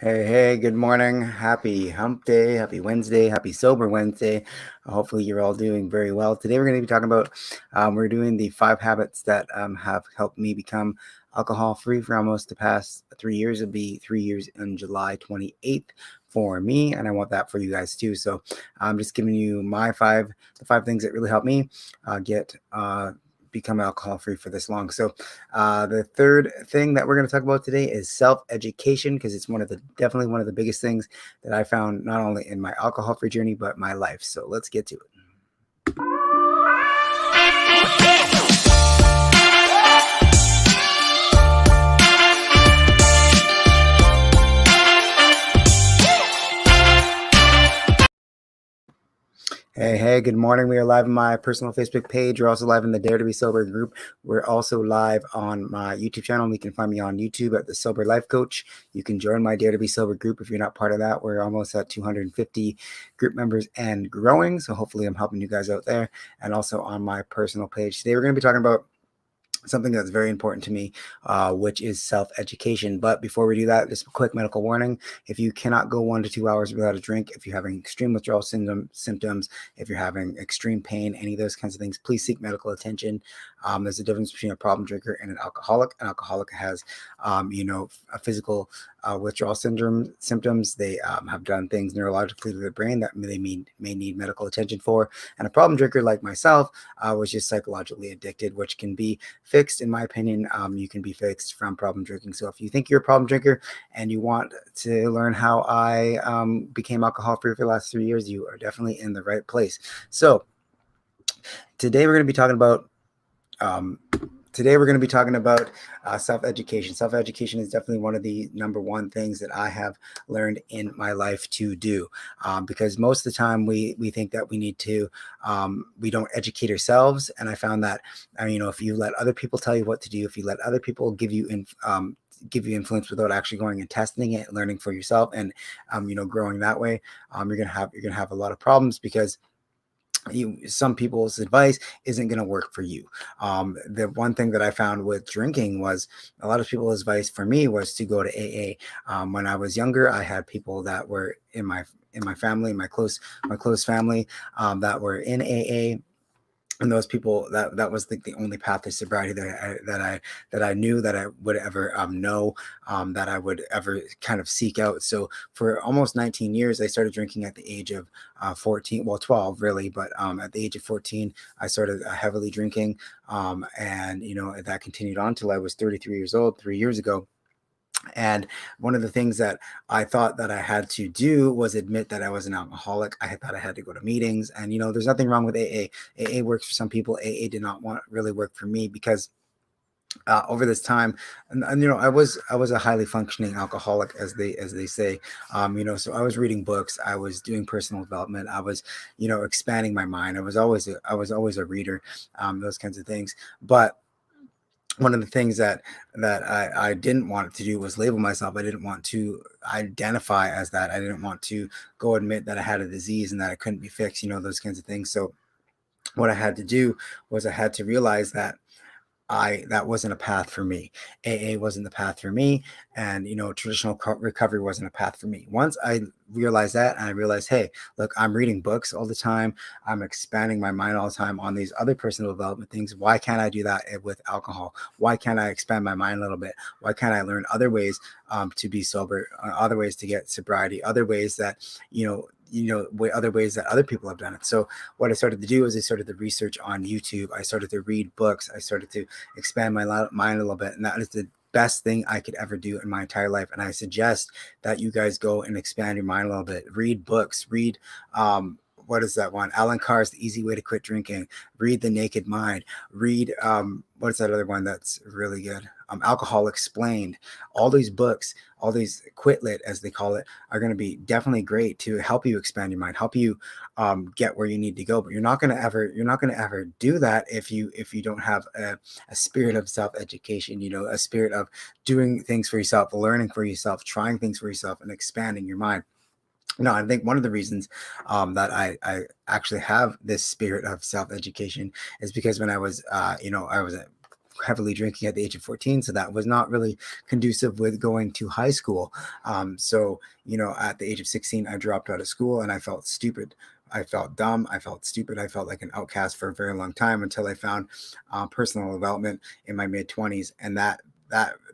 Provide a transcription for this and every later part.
Hey, good morning. Happy hump day, happy Wednesday, happy sober Wednesday. Hopefully, you're all doing very well. Today, we're going to be talking about, we're doing the 5 habits that have helped me become alcohol free for almost the past 3 years. It'll be 3 years on July 28th for me, and I want that for you guys too. So, I'm just giving you the 5 things that really helped me get become alcohol free for this long. So, the third thing that we're going to talk about today is self-education, because it's definitely one of the biggest things that I found not only in my alcohol-free journey but my life. So let's get to it. Hey, good morning. We are live on my personal Facebook page. We're also live in the Dare to Be Sober group. We're also live on my YouTube channel. You can find me on YouTube at the Sober Life Coach. You can join my Dare to Be Sober group if you're not part of that. We're almost at 250 group members and growing. So hopefully I'm helping you guys out there. And also on my personal page. Today we're going to be talking about something that's very important to me, which is self-education. But before we do that, just a quick medical warning. If you cannot go 1 to 2 hours without a drink, if you're having extreme withdrawal symptoms, if you're having extreme pain, any of those kinds of things, please seek medical attention. There's a difference between a problem drinker and an alcoholic. An alcoholic has, a physical withdrawal symptoms. They have done things neurologically to their brain that they may need medical attention for. And a problem drinker like myself was just psychologically addicted, which can be fixed. In my opinion, you can be fixed from problem drinking. So if you think you're a problem drinker and you want to learn how I became alcohol free for the last 3 years, you are definitely in the right place. So today we're going to be talking about self-education. Self-education is definitely one of the number one things that I have learned in my life to do, because most of the time we think that we need to, we don't educate ourselves. And I found that, if you let other people tell you what to do, if you let other people give you influence without actually going and testing it, learning for yourself, and growing that way, you're gonna have a lot of problems, because some people's advice isn't going to work for you. The one thing that I found with drinking was a lot of people's advice for me was to go to AA. When I was younger, I had people that were in my family, my close family, that were in AA. And those people, that was the only path to sobriety that I knew that I would ever know, that I would ever kind of seek out. So for almost 19 years, I started drinking at the age of 14, well 12 really, but at the age of 14, I started heavily drinking, and that continued on till I was 33 years old, 3 years ago. And one of the things that I thought that I had to do was admit that I was an alcoholic. I thought I had to go to meetings, and there's nothing wrong with AA. AA works for some people. AA did not really work for me, because over this time, and I was a highly functioning alcoholic, as they say. So I was reading books, I was doing personal development, I was expanding my mind. I was always a reader, those kinds of things. But one of the things that I didn't want to do was label myself. I didn't want to identify as that. I didn't want to go admit that I had a disease and that I couldn't be fixed, those kinds of things. So what I had to do was I had to realize that that wasn't a path for me. AA wasn't the path for me, and traditional recovery wasn't a path for me. Once I realized that, and I realized, hey, look, I'm reading books all the time, I'm expanding my mind all the time on these other personal development things. Why can't I do that with alcohol? Why can't I expand my mind a little bit? Why can't I learn other ways to be sober, other ways to get sobriety, other ways that other ways that other people have done it? So what I started to do is I started to research on YouTube. I started to read books. I started to expand my mind a little bit. And that is the best thing I could ever do in my entire life. And I suggest that you guys go and expand your mind a little bit. Read books. Read, what is that one? Alan Carr's The Easy Way to Quit Drinking. Read The Naked Mind. Read, what's that other one that's really good? Alcohol Explained. All these books, all these quit lit, as they call it, are going to be definitely great to help you expand your mind, help you get where you need to go. But you're not going to ever do that if you don't have a spirit of self-education, a spirit of doing things for yourself, learning for yourself, trying things for yourself, and expanding your mind. No, I think one of the reasons that I actually have this spirit of self-education is because when I was, heavily drinking at the age of 14, so that was not really conducive with going to high school. So at the age of 16, I dropped out of school, and I felt stupid. I felt dumb. I felt stupid. I felt like an outcast for a very long time until I found personal development in my mid 20s, and that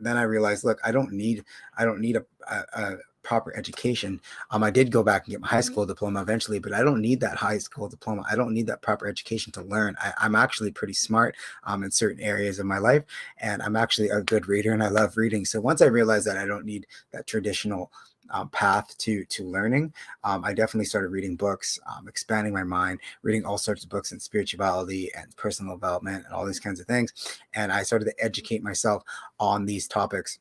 then I realized, look, I don't need a proper education. I did go back and get my high school diploma eventually, but I don't need that high school diploma. I don't need that proper education to learn. I'm actually pretty smart in certain areas of my life, and I'm actually a good reader, and I love reading. So once I realized that I don't need that traditional path to learning, I definitely started reading books, expanding my mind, reading all sorts of books in spirituality and personal development and all these kinds of things. And I started to educate myself on these topics,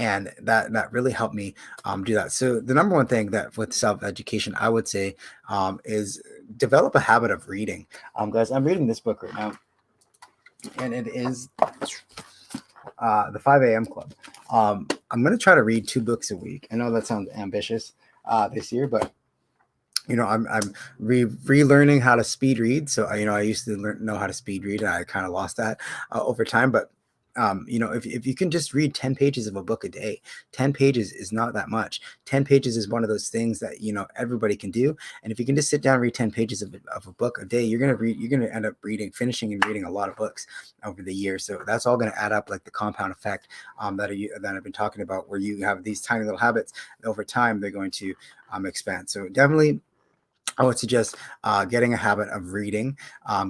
and that really helped me do that. So the number one thing that with self-education, I would say, is develop a habit of reading. Guys, I'm reading this book right now, and it is the 5 a.m. Club. I'm going to try to read 2 books a week. I know that sounds ambitious this year, but I'm relearning how to speed read. So I used to know how to speed read, and I kind of lost that over time. But if you can just read 10 pages of a book a day, 10 pages is not that much. 10 pages is one of those things that everybody can do. And if you can just sit down and read 10 pages of a book a day, you're gonna end up finishing and reading a lot of books over the year. So that's all going to add up, like the compound effect that I've been talking about, where you have these tiny little habits. Over time, they're going to expand. So definitely, I would suggest getting a habit of reading,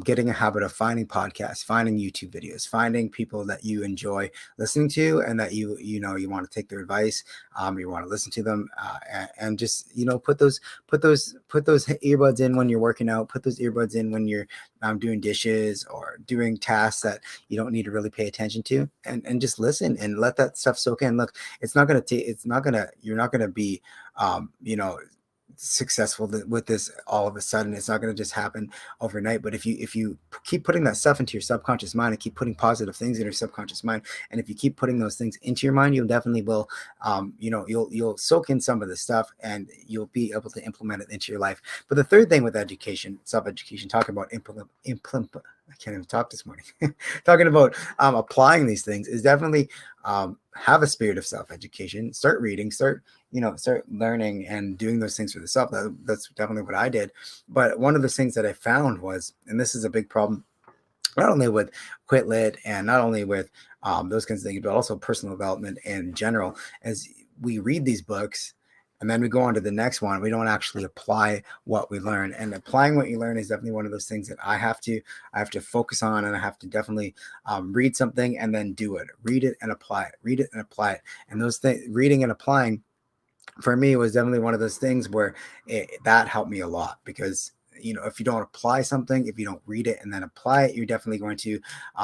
getting a habit of finding podcasts, finding YouTube videos, finding people that you enjoy listening to, and that you want to take their advice, you want to listen to them, and just put those earbuds in when you're working out, put those earbuds in when you're doing dishes or doing tasks that you don't need to really pay attention to, and just listen and let that stuff soak in. Look, you're not gonna be successful with this all of a sudden. It's not going to just happen overnight. But if you keep putting that stuff into your subconscious mind, and keep putting positive things in your subconscious mind, and if you keep putting those things into your mind, you'll definitely will you'll soak in some of the stuff, and you'll be able to implement it into your life. But the third thing with education, self-education, talking about I can't even talk this morning. Talking about applying these things, is definitely have a spirit of self-education. Start reading, start learning and doing those things for yourself. That's definitely what I did. But one of the things that I found was, and this is a big problem, not only with Quit Lit and not only with those kinds of things, but also personal development in general, as we read these books and then we go on to the next one, we don't actually apply what we learn. And applying what you learn is definitely one of those things that I have to focus on, and I have to definitely read something and then do it. Read it and apply it. Read it and apply it. And those things, reading and applying, for me, was definitely one of those things where that helped me a lot, because if you don't apply something, if you don't read it and then apply it, you're definitely going to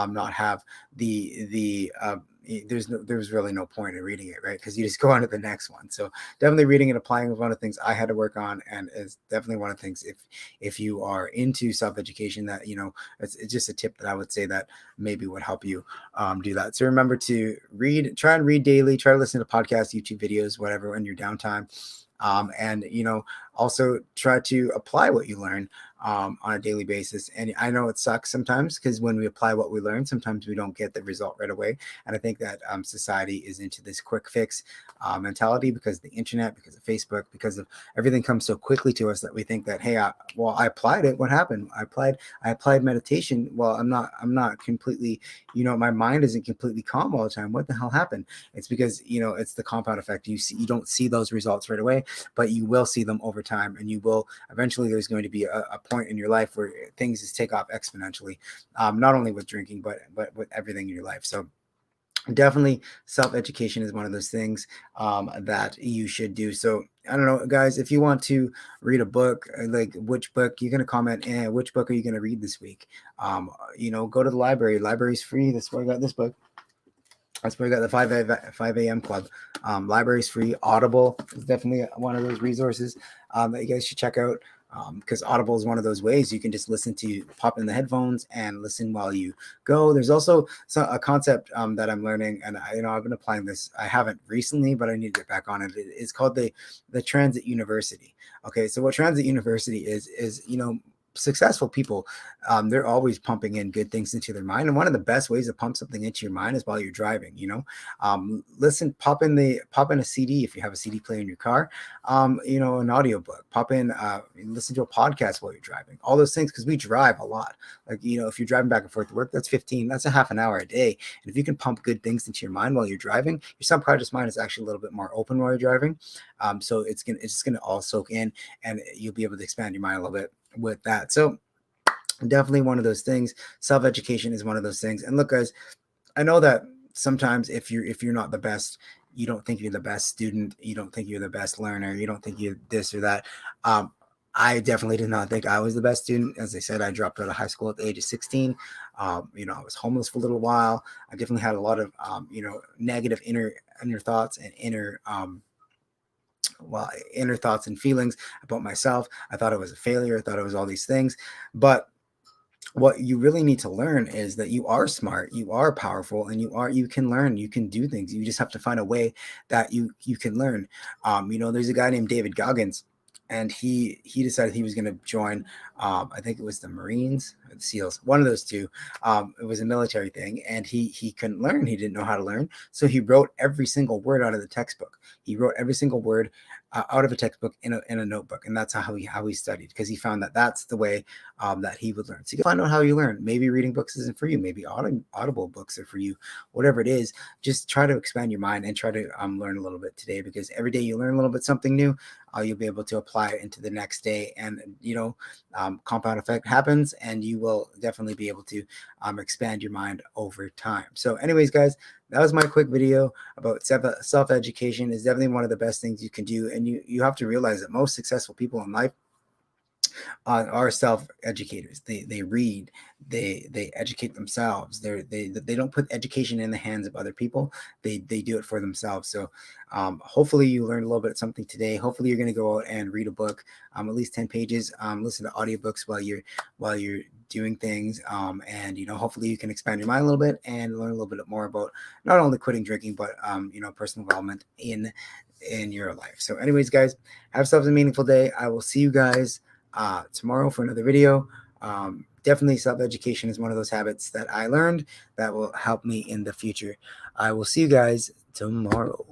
not have the there's really no point in reading it, right? Because you just go on to the next one. So definitely reading and applying was one of the things I had to work on, and is definitely one of the things, if you are into self-education, that it's just a tip that I would say that maybe would help you do that. So remember to try and read daily, try to listen to podcasts, YouTube videos, whatever, in your downtime. And also try to apply what you learn on a daily basis. And I know it sucks sometimes, because when we apply what we learn, sometimes we don't get the result right away. And I think that society is into this quick fix mentality, because of the internet, because of Facebook, because of everything comes so quickly to us, that we think that, hey, I applied it. What happened? I applied meditation. Well, I'm not completely, my mind isn't completely calm all the time. What the hell happened? It's because, it's the compound effect. You don't see those results right away, but you will see them over time, and you will eventually. There's going to be a point in your life where things just take off exponentially, not only with drinking, but with everything in your life. So definitely, self-education is one of those things that you should do. So I don't know, guys, if you want to read a book, like which book, you're going to comment, which book are you going to read this week? Go to the library. Library's free. That's where I got this book. That's where we got the 5 a.m. Club. Library's free. Audible is definitely one of those resources that you guys should check out, because Audible is one of those ways you can just pop in the headphones and listen while you go. There's also a concept that I'm learning, and I've been applying this. I haven't recently, but I need to get back on it. It's called the Transit University. Okay, so what Transit University is successful people, they're always pumping in good things into their mind. And one of the best ways to pump something into your mind is while you're driving. Listen, pop in a CD if you have a CD player in your car. An audiobook. Pop in, listen to a podcast while you're driving. All those things, because we drive a lot. Like, if you're driving back and forth to work, that's a half an hour a day. And if you can pump good things into your mind while you're driving, your subconscious mind is actually a little bit more open while you're driving. So it's just gonna all soak in, and you'll be able to expand your mind a little bit with that. So definitely one of those things. Self-education is one of those things. And look, guys, I know that sometimes if you're not the best, you don't think you're the best student, you don't think you're the best learner, you don't think you're this or that. I definitely did not think I was the best student. As I said, I dropped out of high school at the age of 16. I was homeless for a little while. I definitely had a lot of negative inner thoughts and inner thoughts and feelings about myself. I thought I was a failure. I thought I was all these things. But what you really need to learn is that you are smart, you are powerful, and you can learn, you can do things. You just have to find a way that you can learn. There's a guy named David Goggins, and he decided he was going to join, I think it was the Marines or the SEALs, one of those two. It was a military thing, and he couldn't learn. He didn't know how to learn, so he wrote every single word out of the textbook. He wrote every single word out of a textbook in a notebook, and that's how he studied, because he found that that's the way that he would learn. So you can find out how you learn. Maybe reading books isn't for you. Maybe audible books are for you. Whatever it is, just try to expand your mind and try to learn a little bit today, because every day you learn a little bit something new, you'll be able to apply it into the next day, and compound effect happens, and you will definitely be able to expand your mind over time. So anyways, guys, that was my quick video about self-education. Is definitely one of the best things you can do. And you have to realize that most successful people in life are self-educators. They read, they educate themselves. They don't put education in the hands of other people. They do it for themselves. So hopefully you learned a little bit of something today. Hopefully you're going to go out and read a book, at least 10 pages. Listen to audiobooks while you're doing things, and hopefully you can expand your mind a little bit and learn a little bit more about not only quitting drinking, but personal development in your life. So anyways, guys, have yourselves a meaningful day. I will see you guys tomorrow for another video. Definitely self-education is one of those habits that I learned that will help me in the future. I will see you guys tomorrow.